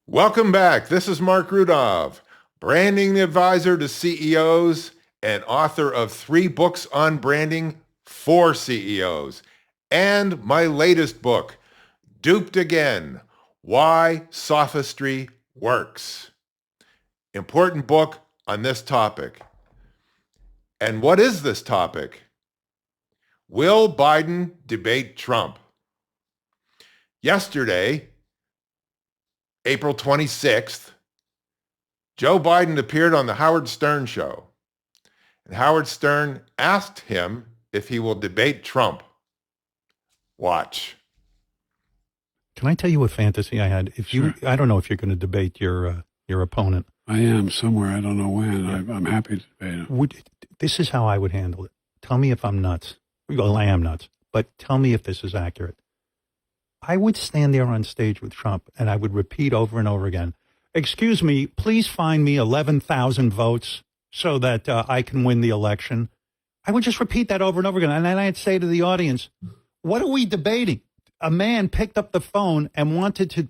Welcome back. This is Marc Rudov, branding advisor to CEOs and author of 3 books on branding for CEOs. And my latest book, Duped Again, Why Sophistry Works. Important book on this topic. And what is this topic? Will Biden debate Trump? Yesterday, April 26th, Joe Biden appeared on the Howard Stern show. And Howard Stern asked him if he will debate Trump. Watch. Can I tell you a fantasy I had? I don't know if you're going to debate your opponent. I am somewhere. I don't know when. Yeah. I'm happy to debate him. This is how I would handle it. Tell me if I'm nuts. Well, I am nuts, but tell me if this is accurate. I would stand there on stage with Trump and I would repeat over and over again, excuse me, please find me 11,000 votes so that I can win the election. I would just repeat that over and over again. And then I'd say to the audience, what are we debating? A man picked up the phone and wanted to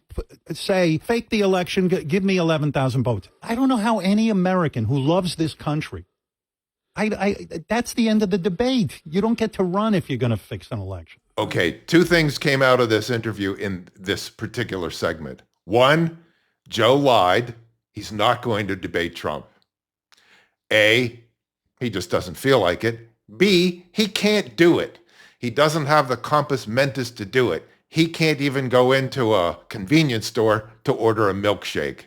say, fake the election, give me 11,000 votes. I don't know how any American who loves this country, that's the end of the debate. You don't get to run if you're going to fix an election. Okay, 2 things came out of this interview in this particular segment. 1, Joe lied. He's not going to debate Trump. A, he just doesn't feel like it. B, he can't do it. He doesn't have the compos mentis to do it. He can't even go into a convenience store to order a milkshake.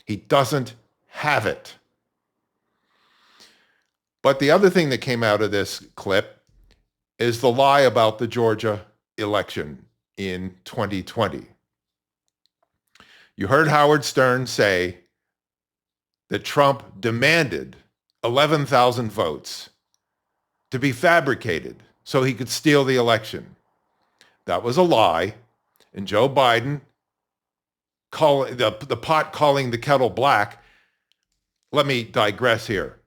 He doesn't have it. But the other thing that came out of this clip is the lie about the Georgia election in 2020. You heard Howard Stern say that Trump demanded 11,000 votes to be fabricated so he could steal the election. That was a lie. And Joe Biden, the pot calling the kettle black. Let me digress here.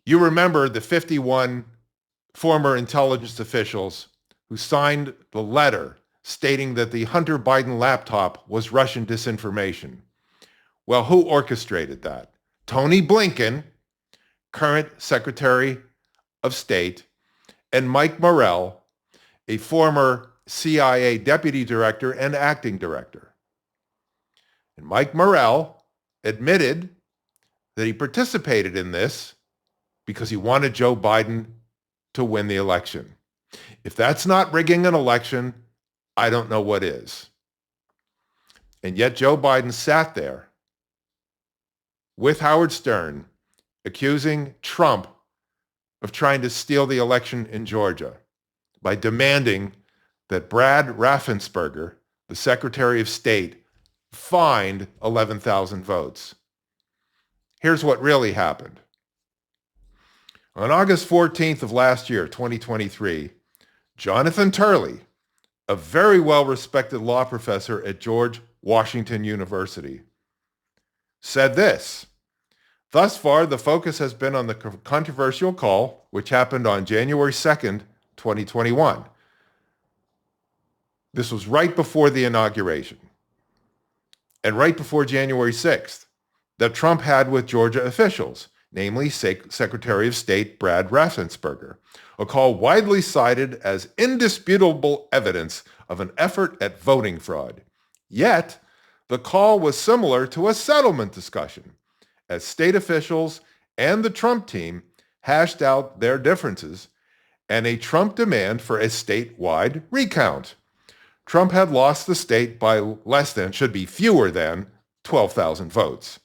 You remember the 51 former intelligence officials who signed the letter stating that the Hunter Biden laptop was Russian disinformation. Well, who orchestrated that? Tony Blinken, current Secretary of State, and Mike Morrell, a former CIA deputy director and acting director. And Mike Morrell admitted that he participated in this because he wanted Joe Biden to win the election. If that's not rigging an election, I don't know what is. And yet Joe Biden sat there with Howard Stern accusing Trump of trying to steal the election in Georgia by demanding that Brad Raffensperger, the Secretary of State, find 11,000 votes. Here's what really happened. On August 14th of last year, 2023, Jonathan Turley, a very well-respected law professor at George Washington University, said this: thus far, the focus has been on the controversial call, which happened on January 2nd, 2021. This was right before the inauguration and right before January 6th, that Trump had with Georgia officials, namely Secretary of State Brad Raffensperger, a call widely cited as indisputable evidence of an effort at voting fraud. Yet, the call was similar to a settlement discussion, as state officials and the Trump team hashed out their differences and a Trump demand for a statewide recount. Trump had lost the state by fewer than 12,000 votes.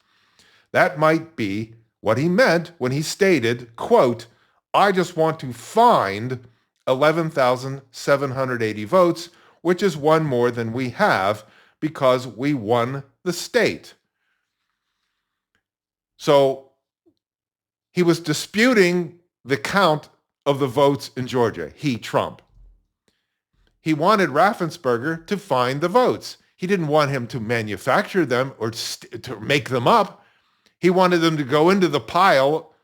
That might be what he meant when he stated, quote, I just want to find 11,780 votes, which is one more than we have because we won the state. So he was disputing the count of the votes in Georgia, Trump. He wanted Raffensperger to find the votes. He didn't want him to manufacture them or to make them up. He wanted them to go into the pile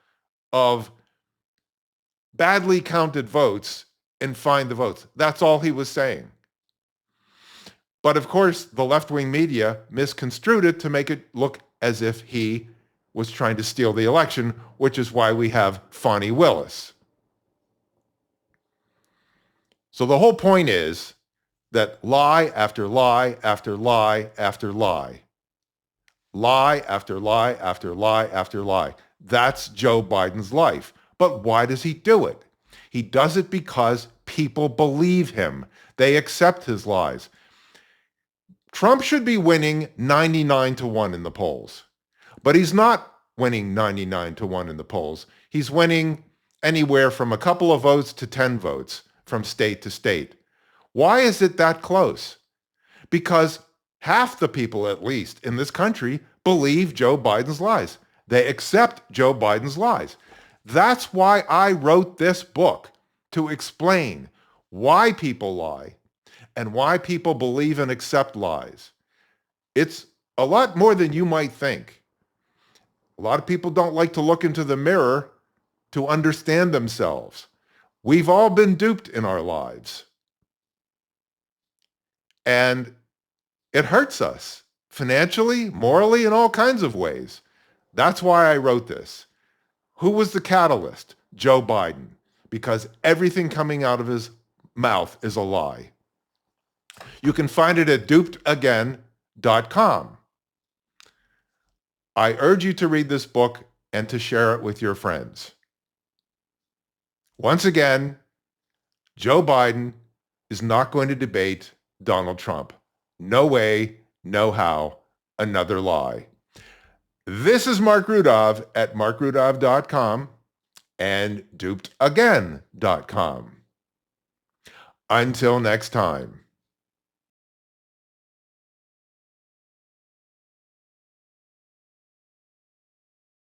of badly counted votes and find the votes. That's all he was saying. But of course, the left-wing media misconstrued it to make it look as if he was trying to steal the election, which is why we have Fani Willis. So the whole point is that lie after lie after lie after lie, lie after lie after lie after lie. That's Joe Biden's life. But why does he do it? He does it because people believe him. They accept his lies. Trump should be winning 99-1 in the polls, but he's not winning 99-1 in the polls. He's winning anywhere from a couple of votes to 10 votes from state to state. Why is it that close? Because half the people, at least in this country, believe Joe Biden's lies. They accept Joe Biden's lies. That's why I wrote this book, to explain why people lie and why people believe and accept lies. It's a lot more than you might think. A lot of people don't like to look into the mirror to understand themselves. We've all been duped in our lives. And it hurts us financially, morally, in all kinds of ways. That's why I wrote this. Who was the catalyst? Joe Biden. Because everything coming out of his mouth is a lie. You can find it at dupedagain.com. I urge you to read this book and to share it with your friends. Once again, Joe Biden is not going to debate Donald Trump. No way, no how, another lie. This is Marc Rudov at marcrudov.com and dupedagain.com. Until next time.